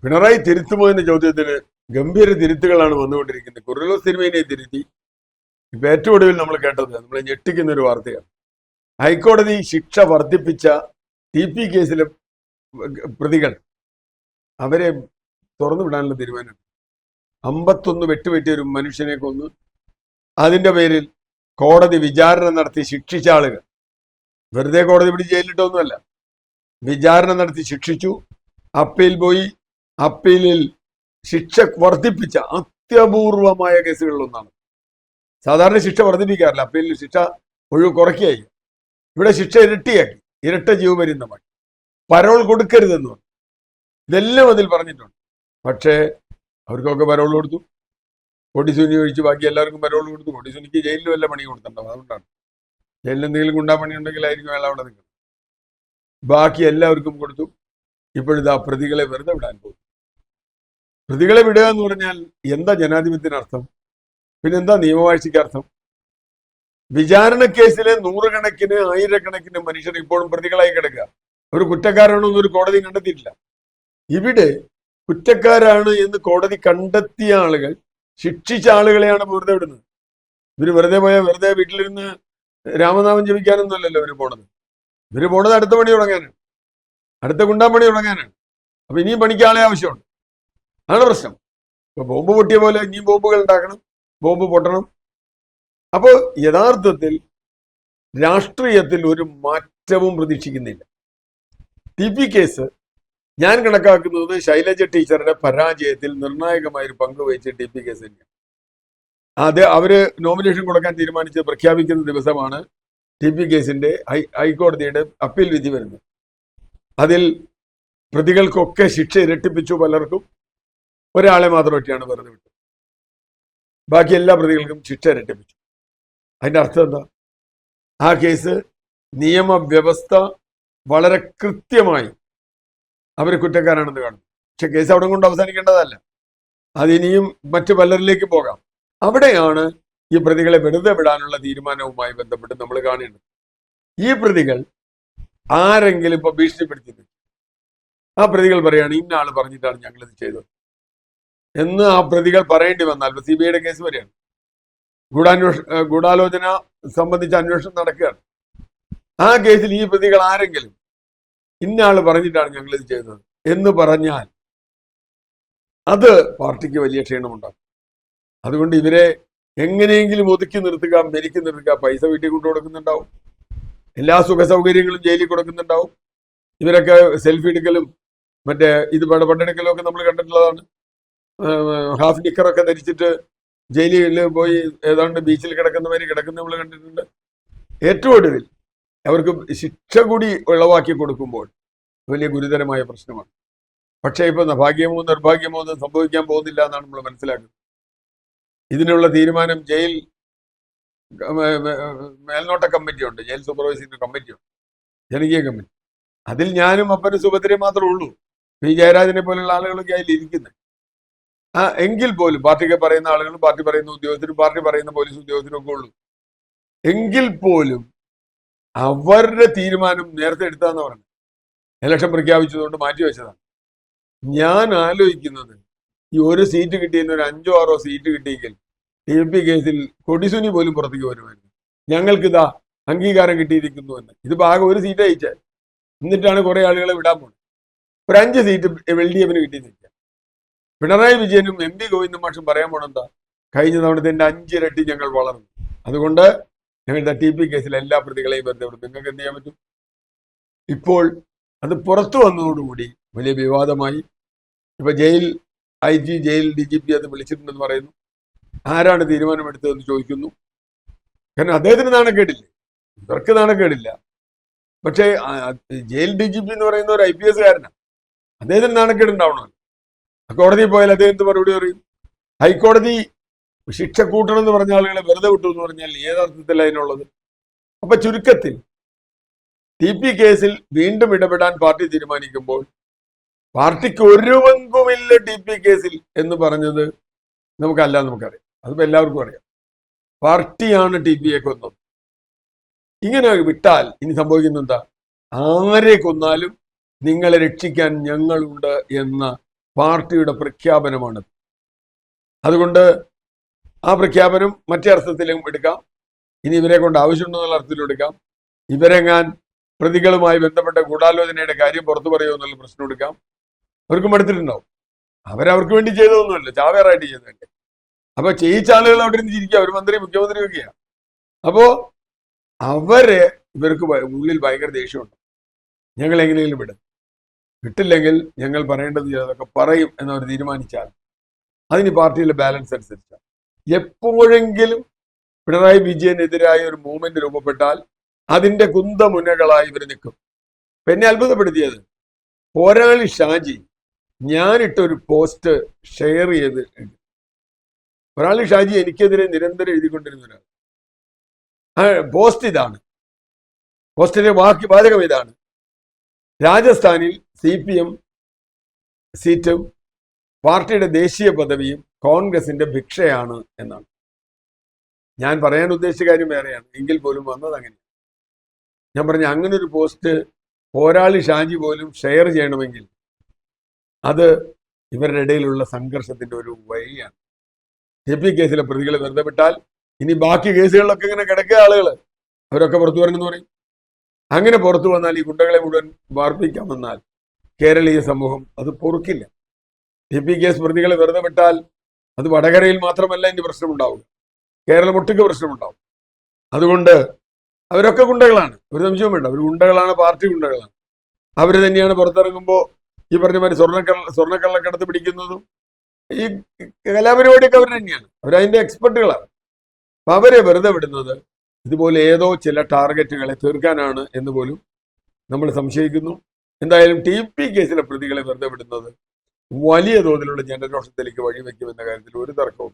പിണറായി തിരുത്തുമോ എന്ന ചോദ്യത്തിന് ഗംഭീര തിരുത്തുകളാണ് വന്നുകൊണ്ടിരിക്കുന്നത്. കുര്യലോസ് തിരുമേനിയെ തിരുത്തി. ഇപ്പൊ ഏറ്റവും ഒടുവിൽ നമ്മൾ കേട്ടത് നമ്മളെ ഞെട്ടിക്കുന്ന ഒരു വാർത്തയാണ്. ഹൈക്കോടതി ശിക്ഷ വർദ്ധിപ്പിച്ച TP കേസിലെ പ്രതികൾ അവരെ തുറന്നു വിടാനുള്ള തീരുമാനം. 51 വെട്ടുപറ്റിയ ഒരു മനുഷ്യനെ കൊന്നു. അതിന്റെ പേരിൽ കോടതി വിചാരണ നടത്തി ശിക്ഷിച്ച ആളുകൾ, വെറുതെ കോടതി പിടിച്ച് ജയിലിട്ടൊന്നുമല്ല, വിചാരണ നടത്തി ശിക്ഷിച്ചു. അപ്പീൽ പോയി. അപ്പീലിൽ ശിക്ഷ വർദ്ധിപ്പിച്ച അത്യപൂർവമായ കേസുകളിലൊന്നാണ്. സാധാരണ ശിക്ഷ വർദ്ധിപ്പിക്കാറില്ല, അപ്പീലിൽ ശിക്ഷ ഒഴിവ് കുറയ്ക്കുകയായി. ഇവിടെ ശിക്ഷ ഇരട്ടിയാക്കി, ഇരട്ട ജീവപര്യന്തമായി. പരോൾ കൊടുക്കരുതെന്ന് പറഞ്ഞു. ഇതെല്ലാം അതിൽ പറഞ്ഞിട്ടുണ്ട്. പക്ഷേ അവർക്കൊക്കെ പരോൾ കൊടുത്തു. കൊടിസുനി ഒഴിച്ച് ബാക്കി എല്ലാവർക്കും പരോൾ കൊടുത്തു. കൊടിസുനിക്ക് ജയിലിൽ വല്ല പണി കൊടുത്തിട്ടുണ്ടാവും, അതുകൊണ്ടാണ്. ജയിലിൽ എന്തെങ്കിലും ഗുണ്ടാപ്പണി ഉണ്ടെങ്കിലായിരിക്കും അയാൾ അവിടെ നിൽക്കുന്നത്. ബാക്കി എല്ലാവർക്കും കൊടുത്തു. ഇപ്പോഴിതാ പ്രതികളെ വെറുതെ വിടാൻ പോകും. പ്രതികളെ വിടുക എന്ന് പറഞ്ഞാൽ എന്താ ജനാധിപത്യത്തിന് അർത്ഥം? പിന്നെന്താ നിയമവാഴ്ചയ്ക്ക് അർത്ഥം? വിചാരണ കേസിലെ നൂറുകണക്കിന് ആയിരക്കണക്കിന് മനുഷ്യർ ഇപ്പോഴും പ്രതികളായി കിടക്കുക. ഒരു കുറ്റക്കാരാണെന്ന് ഒരു കോടതി കണ്ടെത്തിയിട്ടില്ല. ഇവിടെ കുറ്റക്കാരാണ് എന്ന് കോടതി കണ്ടെത്തിയ ആളുകൾ, ശിക്ഷിച്ച ആളുകളെയാണ് വെറുതെ വിടുന്നത്. ഇവര് വെറുതെ പോയാൽ വെറുതെ വീട്ടിലിരുന്ന് രാമനാമം ജപിക്കാനൊന്നുമല്ലല്ലോ ഇവര് പോണത്. ഇവര് പോണത് അടുത്ത പണി തുടങ്ങാനാണ്, അടുത്ത ഗുണ്ടാപ്പണി തുടങ്ങാനാണ്. അപ്പൊ ഇനിയും പണിക്ക് ആളെ ആവശ്യമുണ്ട്. അതാണ് പ്രശ്നം. ഇപ്പൊ ബോംബ് പൊട്ടിയ പോലെ ഇനിയും ബോംബുകൾ ഉണ്ടാക്കണം, ബോംബ് പൊട്ടണം. അപ്പോൾ യഥാർത്ഥത്തിൽ രാഷ്ട്രീയത്തിൽ ഒരു മാറ്റവും പ്രതീക്ഷിക്കുന്നില്ല. TP കേസ് ഞാൻ കണക്കാക്കുന്നത് ശൈലജ ടീച്ചറുടെ പരാജയത്തിൽ നിർണായകമായ ഒരു പങ്ക് വഹിച്ച TP കേസ് തന്നെയാണ്. അവര് നോമിനേഷൻ കൊടുക്കാൻ തീരുമാനിച്ച് പ്രഖ്യാപിക്കുന്ന ദിവസമാണ് TP കേസിന്റെ ഹൈക്കോടതിയുടെ അപ്പീൽ വിധി വരുന്നത്. അതിൽ പ്രതികൾക്കൊക്കെ ശിക്ഷ ഇരട്ടിപ്പിച്ചു. പലർക്കും ഒരാളെ മാത്രം ഒറ്റയാണ് വെറുതെ വിട്ടത്. ബാക്കി എല്ലാ പ്രതികൾക്കും ശിക്ഷ ഇരട്ടിപ്പിച്ചു. അതിന്റെ അർത്ഥം എന്താ? ആ കേസ് നിയമവ്യവസ്ഥ വളരെ കൃത്യമായി അവർ കുറ്റക്കാരാണെന്ന് കാണുന്നു. പക്ഷെ കേസ് അവിടെ കൊണ്ട് അവസാനിക്കേണ്ടതല്ല, അതിനിയും മറ്റു പലരിലേക്ക് പോകാം. അവിടെയാണ് ഈ പ്രതികളെ വെറുതെ വിടാനുള്ള തീരുമാനവുമായി ബന്ധപ്പെട്ട് നമ്മൾ കാണേണ്ടത്. ഈ പ്രതികൾ ആരെങ്കിലും ഇപ്പൊ ഭീഷണിപ്പെടുത്തിയിട്ടുണ്ട്, ആ പ്രതികൾ പറയാണ് ഇന്ന ആള് പറഞ്ഞിട്ടാണ് ഞങ്ങളിത് ചെയ്തത് എന്ന് ആ പ്രതികൾ പറയേണ്ടി വന്നാൽ, CBIയുടെ കേസ് വരെയാണ്, ഗൂഢാലോചന സംബന്ധിച്ച അന്വേഷണം നടക്കുകയാണ്. ആ കേസിൽ ഈ പ്രതികൾ ആരെങ്കിലും ഇന്ന ആള് പറഞ്ഞിട്ടാണ് ഞങ്ങളിത് ചെയ്തത് എന്ന് പറഞ്ഞാൽ അത് പാർട്ടിക്ക് വലിയ ക്ഷീണമുണ്ടാകും. അതുകൊണ്ട് ഇവരെ എങ്ങനെയെങ്കിലും ഒതുക്കി നിർത്തുക, മെരുക്കി നിർത്തുക. പൈസ വീട്ടിൽ കൊണ്ടു കൊടുക്കുന്നുണ്ടാവും, എല്ലാ സുഖ സൗകര്യങ്ങളും ജയിലിൽ കൊടുക്കുന്നുണ്ടാവും. ഇവരൊക്കെ സെൽഫി എടുക്കലും മറ്റേ ഇത് പണ്ടെടുക്കലും ഒക്കെ നമ്മൾ കണ്ടിട്ടുള്ളതാണ്. ഹാഫ് നിക്കറൊക്കെ ധരിച്ചിട്ട് ജയിലിൽ പോയി ഏതാണ്ട് ബീച്ചിൽ കിടക്കുന്നവര് കിടക്കുന്ന നമ്മൾ കണ്ടിട്ടുണ്ട്. ഏറ്റവും ഒടുവിൽ അവർക്ക് ശിക്ഷ കൂടി ഇളവാക്കി കൊടുക്കുമ്പോൾ വലിയ ഗുരുതരമായ പ്രശ്നമാണ്. പക്ഷേ ഇപ്പൊ ഭാഗ്യമോ നിർഭാഗ്യമോ ഒന്നും സംഭവിക്കാൻ പോകുന്നില്ല എന്നാണ് നമ്മൾ മനസ്സിലാക്കുന്നത്. ഇതിനുള്ള തീരുമാനം ജയിൽ മേൽനോട്ട കമ്മിറ്റിയുണ്ട്, ജയിൽ സൂപ്പർവൈസിംഗ് കമ്മിറ്റിയുണ്ട്, ജനകീയ കമ്മിറ്റി. അതിൽ ഞാനും അപ്പനും സുഭദ്രയും മാത്രമേ ഉള്ളൂ. P. ജയരാജനെ പോലുള്ള ആളുകളൊക്കെ അതിൽ ഇരിക്കുന്നത്. എങ്കിൽ പോലും പാർട്ടിക്ക് പറയുന്ന ആളുകളും പാർട്ടി പറയുന്ന ഉദ്യോഗസ്ഥരും പാർട്ടി പറയുന്ന പോലീസ് ഉദ്യോഗസ്ഥരും ഒക്കെ ഉള്ളൂ. എങ്കിൽ പോലും അവരുടെ തീരുമാനം നേരത്തെ എടുത്താന്ന് പറഞ്ഞു. ഇലക്ഷൻ പ്രഖ്യാപിച്ചതുകൊണ്ട് മാറ്റിവെച്ചതാണ്. ഞാൻ ആലോചിക്കുന്നത് ഈ ഒരു സീറ്റ് കിട്ടിയെന്ന് ഒരു 5 or 6 സീറ്റ് കിട്ടിയെങ്കിൽ TP കേസിൽ കൊടിസുനി പോലും പുറത്തേക്ക് വരുമായിരുന്നു. ഞങ്ങൾക്കിതാ അംഗീകാരം കിട്ടിയിരിക്കുന്നു എന്ന്. ഇതിപ്പോ ആകെ ഒരു സീറ്റ് അയച്ചാൽ, എന്നിട്ടാണ് കുറെ ആളുകളെ വിടാൻ പോകുന്നത്. ഒരു 5 സീറ്റ് LDFന് കിട്ടിയെന്നില്ല. പിണറായി വിജയനും MP ഗോവിന്ദ മാഷും പറയാൻ പോണെന്താ, കഴിഞ്ഞ തവണത്തിന്റെ 5 ഇരട്ടി ഞങ്ങൾ വളർന്നു, അതുകൊണ്ട് ഞങ്ങളുടെ TP കേസിൽ എല്ലാ പ്രതികളെയും വെറുതെ വിടും. നിങ്ങൾക്ക് എന്ത് ചെയ്യാൻ പറ്റും? ഇപ്പോൾ അത് പുറത്തു വന്നതോടുകൂടി വലിയ വിവാദമായി. ഇപ്പൊ ജയിൽ IG, ജയിൽ DGP അത് വിളിച്ചിട്ടുണ്ടെന്ന് പറയുന്നു. ആരാണ് തീരുമാനമെടുത്തതെന്ന് ചോദിക്കുന്നു. കാരണം അദ്ദേഹത്തിന് നാണക്കേടില്ലേ, ഇവർക്ക് നാണക്കേടില്ല. പക്ഷേ ജയിൽ DGP എന്ന് പറയുന്ന ഒരു IPS കാരനാണ്, അദ്ദേഹത്തിന് നാണക്കേടുണ്ടാവണമല്ലോ. കോടതിയിൽ പോയാൽ അദ്ദേഹത്തിന് മറുപടി പറയും. ഹൈക്കോടതി ശിക്ഷ കൂട്ടണം എന്ന് പറഞ്ഞ ആളുകളെ വെറുതെ വിട്ടു എന്ന് പറഞ്ഞാൽ ഏതർത്ഥത്തിൽ അതിനുള്ളത്? അപ്പൊ ചുരുക്കത്തിൽ TP കേസിൽ വീണ്ടും ഇടപെടാൻ പാർട്ടി തീരുമാനിക്കുമ്പോൾ പാർട്ടിക്ക് ഒരു പങ്കുമില്ല TP കേസിൽ എന്ന് പറഞ്ഞത് നമുക്കറിയാം. അതിപ്പോ എല്ലാവർക്കും അറിയാം. പാർട്ടിയാണ് TPയെ കൊന്നത്. ഇങ്ങനെ വിട്ടാൽ ഇനി സംഭവിക്കുന്ന എന്താ? ആരെ കൊന്നാലും നിങ്ങളെ രക്ഷിക്കാൻ ഞങ്ങളുണ്ട് എന്ന പാർട്ടിയുടെ പ്രഖ്യാപനമാണ്. അതുകൊണ്ട് ആ പ്രഖ്യാപനം മറ്റേ അർത്ഥത്തിലും എടുക്കാം, ഇനി ഇവരെ കൊണ്ട് ആവശ്യമുണ്ടെന്നുള്ള അർത്ഥത്തിലും എടുക്കാം, ഇവരെങ്ങാൻ പ്രതികളുമായി ബന്ധപ്പെട്ട ഗൂഢാലോചനയുടെ കാര്യം പുറത്തു പറയുമോ എന്നുള്ള പ്രശ്നം എടുക്കാം. അവർക്കും എടുത്തിട്ടുണ്ടാവും. അവരവർക്ക് വേണ്ടി ചെയ്തതൊന്നുമല്ല, ചാവേറായിട്ട് ചെയ്തതല്ലേ. അപ്പൊ ചെയ്യിച്ച ആളുകൾ അവിടെ നിന്ന് ചിരിക്കുക, അവർ മന്ത്രി മുഖ്യമന്ത്രി ഒക്കെയാണ്. അപ്പോ ഇവർക്ക് ഉള്ളിൽ ഭയങ്കര ദേഷ്യമുണ്ട്. ഞങ്ങൾ എങ്ങനെയെങ്കിലും വിട്ടില്ലെങ്കിൽ ഞങ്ങൾ പറയേണ്ടത് അതൊക്കെ പറയും എന്നവർ തീരുമാനിച്ചാൽ അതിന് പാർട്ടിയിലെ ബാലൻസ് അനുസരിച്ചാണ്. എപ്പോഴെങ്കിലും പിണറായി വിജയനെതിരായ ഒരു മൂവ്മെന്റ് രൂപപ്പെട്ടാൽ അതിന്റെ കുന്തമുനകളായി ഇവർ നിൽക്കും. എന്നെ അത്ഭുതപ്പെടുത്തിയത് പോരാളി ഷാജി ഞാനിട്ടൊരു പോസ്റ്റ് ഷെയർ ചെയ്ത്, പോരാളി ഷാജി എനിക്കെതിരെ നിരന്തരം എഴുതിക്കൊണ്ടിരുന്ന ഒരാൾ. പോസ്റ്റ് ഇതാണ്, പോസ്റ്റിന്റെ വാചകം ഇതാണ്: രാജസ്ഥാനിൽ CPM സീറ്റും പാർട്ടിയുടെ ദേശീയ പദവിയും കോൺഗ്രസിന്റെ ഭിക്ഷയാണ് എന്നാണ്. ഞാൻ പറയാൻ ഉദ്ദേശിച്ച കാര്യം വേറെയാണ്, എങ്കിൽ പോലും വന്നത് അങ്ങനെ. ഞാൻ പറഞ്ഞ അങ്ങനെ ഒരു പോസ്റ്റ് പോരാളി ഷാജി പോലും ഷെയർ ചെയ്യണമെങ്കിൽ അത് ഇവരുടെ ഇടയിലുള്ള സംഘർഷത്തിന്റെ ഒരു വഴിയാണ്. JP കേസിലെ പ്രതികളെ വെറുതെ വിട്ടാൽ ഇനി ബാക്കി കേസുകളിലൊക്കെ ഇങ്ങനെ കിടക്കുക ആളുകൾ, അവരൊക്കെ പുറത്തു വരണമെന്ന് പറയും. അങ്ങനെ പുറത്തു വന്നാൽ ഈ ഗുണ്ടകളെ മുഴുവൻ വാർപ്പിക്കാൻ വന്നാൽ കേരളീയ സമൂഹം അത് പൊറുക്കില്ല. JP കേസ് പ്രതികളെ വെറുതെ വിട്ടാൽ അത് വടകരയിൽ മാത്രമല്ല ഇനി പ്രശ്നമുണ്ടാവുക, കേരളം ഒട്ടുക്ക് പ്രശ്നമുണ്ടാവും. അതുകൊണ്ട് അവരൊക്കെ ഗുണ്ടകളാണ്, ഒരു സംശയവും വേണ്ട. അവർ ഗുണ്ടകളാണ്, പാർട്ടി ഗുണ്ടകളാണ്. അവർ തന്നെയാണ് പുറത്തിറങ്ങുമ്പോൾ ഈ പറഞ്ഞ മാതിരി സ്വർണ്ണക്കള്ളക്കടത്ത് പിടിക്കുന്നതും ഈ കലാപരിപാടിയൊക്കെ അവർ തന്നെയാണ്. അവരതിന്റെ എക്സ്പെർട്ടുകളാണ്. അപ്പൊ അവരെ വെറുതെ വിടുന്നത് ഇതുപോലെ ഏതോ ചില ടാർഗറ്റുകളെ തീർക്കാനാണ് എന്ന് പോലും നമ്മൾ സംശയിക്കുന്നു. എന്തായാലും TP കേസിലെ പ്രതികളെ വെറുതെ വിടുന്നത് വലിയ തോതിലുള്ള ജനരോഷത്തിലേക്ക് വഴിവെക്കുമെന്ന കാര്യത്തിൽ ഒരു തർക്കവും